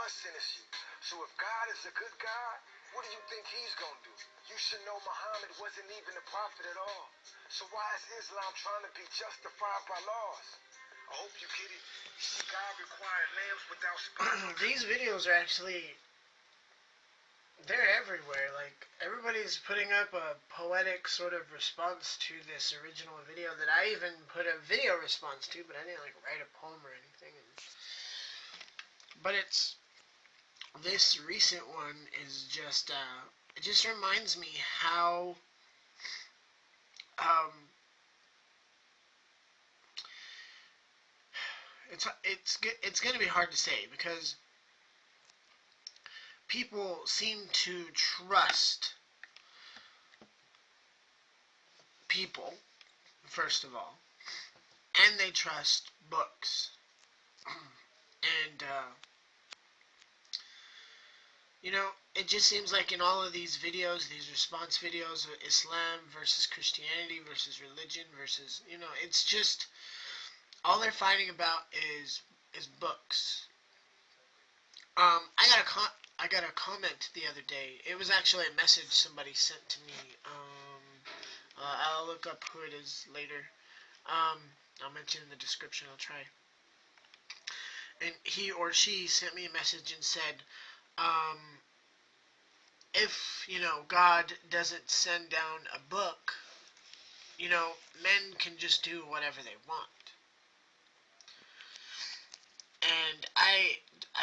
God sent us you. So if God is a good God, what do you think he's going to do? You should know Muhammad wasn't even a prophet at all. So why is Islam trying to be justified by laws? I hope you get it. You see, God required lambs without spots. These videos are actually, they're everywhere. Like, everybody's putting up a poetic sort of response to this original video that I even put a video response to, but I didn't, like, write a poem or anything. But this recent one is just, it just reminds me how, it's going to be hard to say, because people seem to trust people, first of all, and they trust books. And, you know, it just seems like in all of these videos, these response videos, Islam versus Christianity versus religion versus, you know, it's just, all they're fighting about is books. I got a comment the other day. It was actually a message somebody sent to me. I'll look up who it is later. I'll mention in the description. I'll try. And he or she sent me a message and said, if, you know, God doesn't send down a book, you know, men can just do whatever they want. And I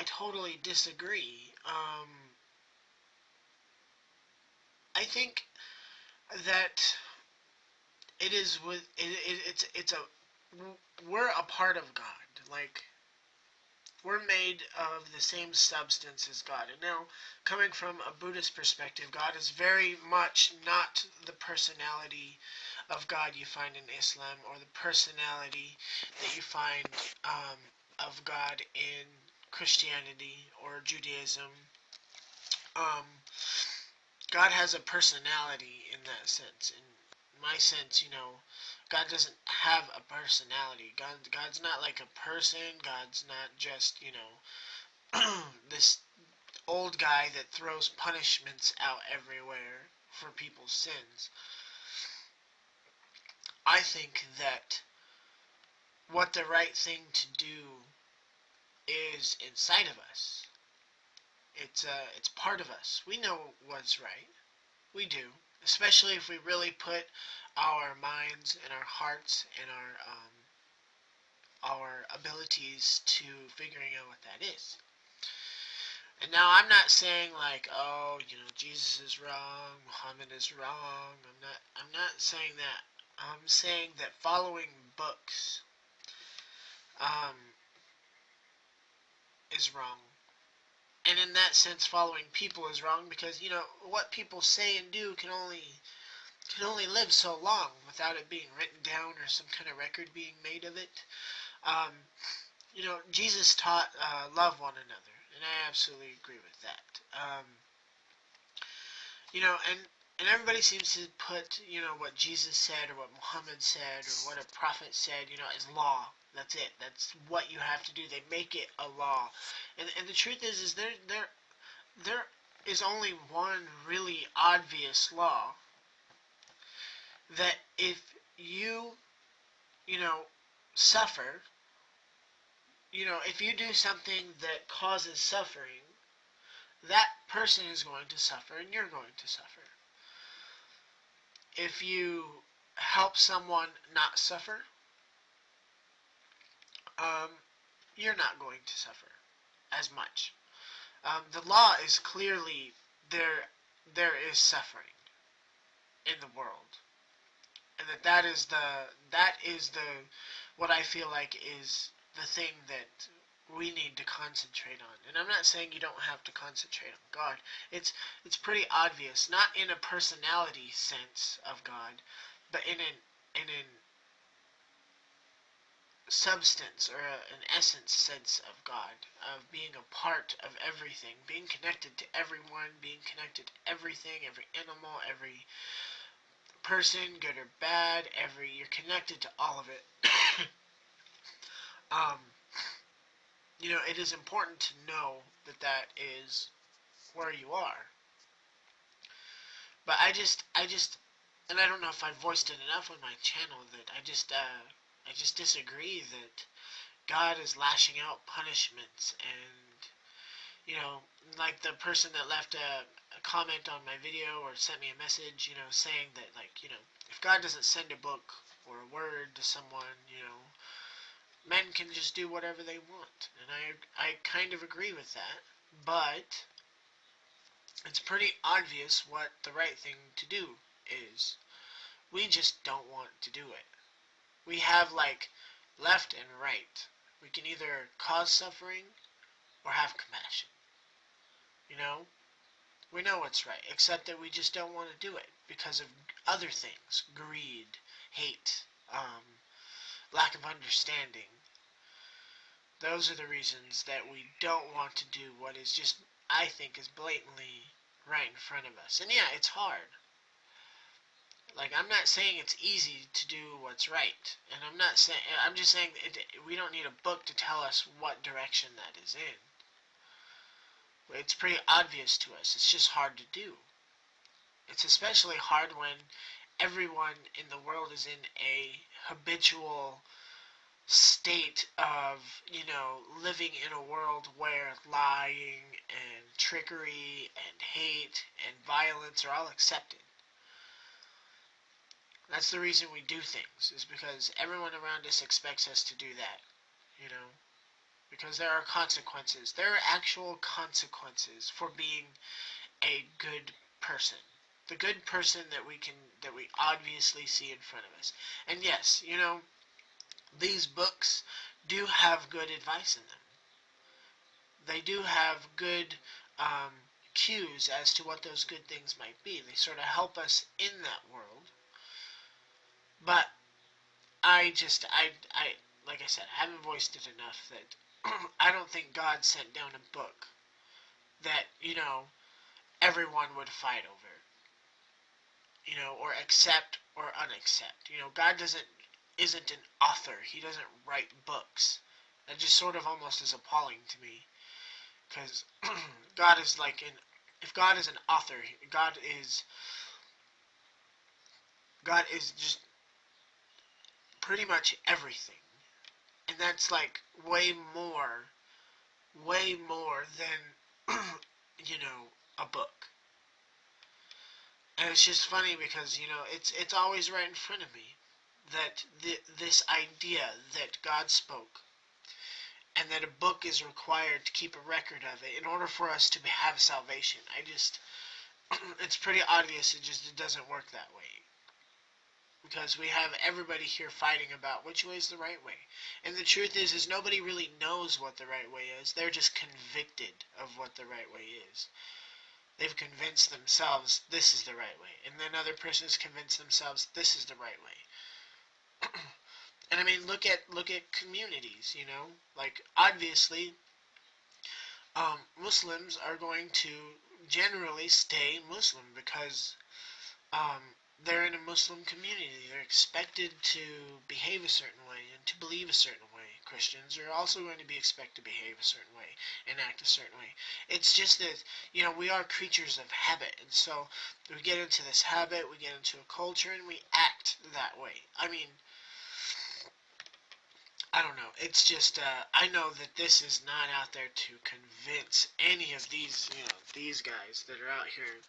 totally disagree. I think that we're a part of God. Like, we're made of the same substance as God. And now, coming from a Buddhist perspective, God is very much not the personality of God you find in Islam, or the personality that you find of God in Christianity or Judaism. God has a personality in that sense. In my sense, you know, God doesn't have a personality. God's not like a person. God's not just, you know, this old guy that throws punishments out everywhere for people's sins. I think that what the right thing to do is inside of us. It's part of us. We know what's right. We do. Especially if we really put our minds and our hearts and our abilities to figuring out what that is. And now I'm not saying like, oh, you know, Jesus is wrong, Muhammad is wrong. I'm not saying that. I'm saying that following books is wrong. And in that sense, following people is wrong, because, you know, what people say and do can only live so long without it being written down or some kind of record being made of it. You know, Jesus taught love one another, and I absolutely agree with that. You know, and everybody seems to put, you know, what Jesus said or what Muhammad said or what a prophet said, you know, as law. That's it. That's what you have to do. They make it a law. And the truth is there is only one really obvious law, that if you know, suffer, you know, if you do something that causes suffering, that person is going to suffer and you're going to suffer. If you help someone not suffer, you're not going to suffer as much. The law is clearly there is suffering in the world, and that is the what I feel like is the thing that we need to concentrate on. And I'm not saying you don't have to concentrate on God. It's pretty obvious, not in a personality sense of God, but in an substance or an essence sense of God, of being a part of everything, being connected to everyone, being connected to everything, every animal, every person, good or bad, you're connected to all of it. it is important to know that that is where you are. But and I don't know if I voiced it enough on my channel that I just disagree that God is lashing out punishments and, like the person that left a comment on my video or sent me a message, saying that, like, if God doesn't send a book or a word to someone, men can just do whatever they want. And I kind of agree with that. But it's pretty obvious what the right thing to do is. We just don't want to do it. We have, like, left and right. We can either cause suffering or have compassion. You know? We know what's right, except that we just don't want to do it because of other things. Greed, hate, lack of understanding. Those are the reasons that we don't want to do what is just, I think, is blatantly right in front of us. And yeah, it's hard. Like, I'm not saying it's easy to do what's right. And I'm just saying we don't need a book to tell us what direction that is in. It's pretty obvious to us. It's just hard to do. It's especially hard when everyone in the world is in a habitual state of, living in a world where lying and trickery and hate and violence are all accepted. That's the reason we do things, is because everyone around us expects us to do that, because there are consequences. There are actual consequences for being a good person. The good person that we obviously see in front of us. And yes, these books do have good advice in them. They do have good cues as to what those good things might be. They sort of help us in that world. But I like I said, I haven't voiced it enough that I don't think God sent down a book that, everyone would fight over, or accept or unaccept. God isn't an author. He doesn't write books. That just sort of almost is appalling to me. Because God is if God is an author, God is just pretty much everything. And that's like way more than, a book. And it's just funny because, it's always right in front of me that this idea that God spoke and that a book is required to keep a record of it in order for us to have salvation. It's pretty obvious it doesn't work that way. Because we have everybody here fighting about which way is the right way. And the truth is nobody really knows what the right way is. They're just convicted of what the right way is. They've convinced themselves this is the right way. And then other persons convince themselves this is the right way. And I mean, look at communities, Like, obviously, Muslims are going to generally stay Muslim because they're in a Muslim community. They're expected to behave a certain way and to believe a certain way. Christians are also going to be expected to behave a certain way and act a certain way. It's just that, we are creatures of habit. And so we get into this habit, we get into a culture, and we act that way. I mean, I don't know. It's just, I know that this is not out there to convince any of these guys that are out here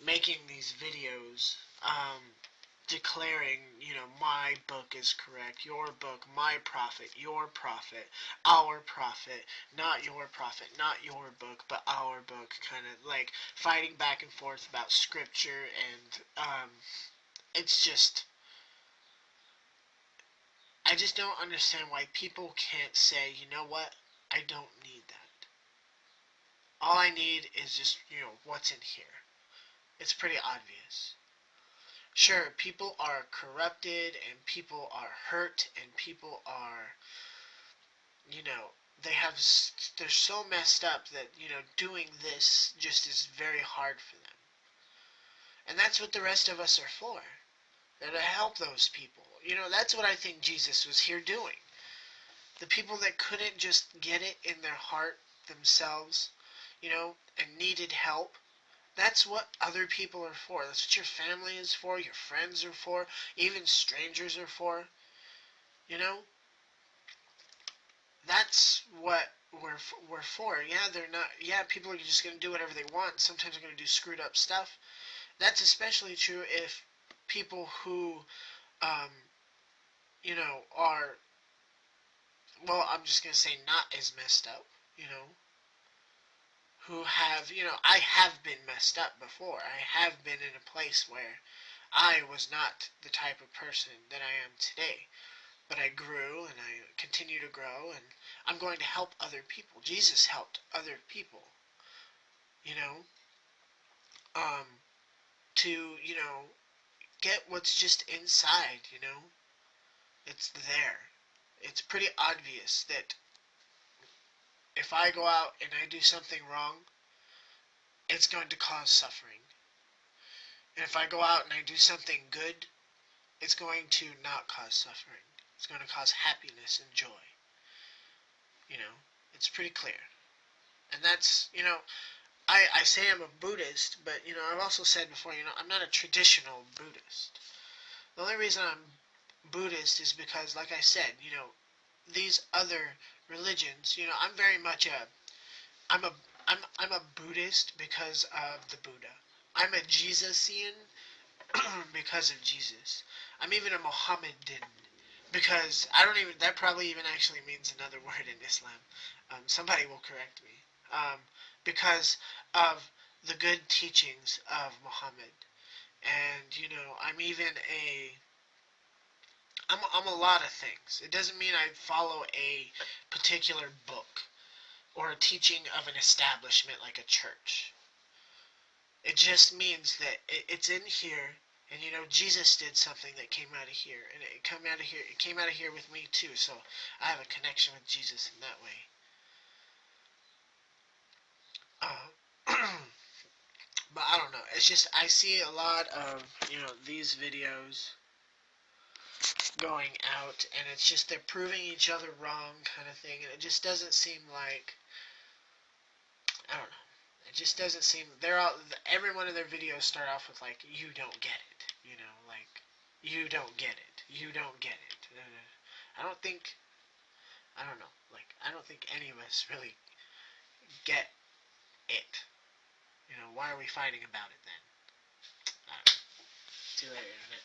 making these videos, declaring, my book is correct, your book, my prophet, your prophet, our prophet, not your book, but our book, kind of like fighting back and forth about scripture, and, it's just, I just don't understand why people can't say, you know what, I don't need that. All I need is just, what's in here. It's pretty obvious. Sure, people are corrupted, and people are hurt, and people are, they're so messed up that, doing this just is very hard for them. And that's what the rest of us are for. They're to help those people. That's what I think Jesus was here doing. The people that couldn't just get it in their heart themselves, and needed help. That's what other people are for. That's what your family is for, your friends are for, even strangers are for. You know? That's what we're for. Yeah, they're not. Yeah, people are just going to do whatever they want. Sometimes they're going to do screwed up stuff. That's especially true if people who, um, are, well, I'm just going to say not as messed up, who have, I have been messed up before. I have been in a place where I was not the type of person that I am today. But I grew and I continue to grow, and I'm going to help other people. Jesus helped other people, you know, um, to, get what's just inside, It's there. It's pretty obvious that if I go out and I do something wrong, it's going to cause suffering. And if I go out and I do something good, it's going to not cause suffering. It's going to cause happiness and joy. It's pretty clear. And that's, I say I'm a Buddhist, but, I've also said before, I'm not a traditional Buddhist. The only reason I'm Buddhist is because, like I said, these other religions, I'm very much I'm a, I'm a Buddhist because of the Buddha. I'm a Jesusian because of Jesus. I'm even a Mohammedan because I don't even, that probably even actually means another word in Islam. Somebody will correct me. Because of the good teachings of Muhammad. And, I'm even I'm a lot of things. It doesn't mean I follow a particular book or a teaching of an establishment like a church. It just means that it's in here, and Jesus did something that came out of here, and it came out of here with me too. So I have a connection with Jesus in that way. But I don't know. It's just I see a lot of these videos going out, and it's just they're proving each other wrong kind of thing, and it just doesn't seem like, I don't know. It just doesn't seem, every one of their videos start off with like, you don't get it, like, you don't get it, you don't get it. I don't think, I don't know, like, I don't think any of us really get it. Why are we fighting about it then? I don't know. See you later, Internet.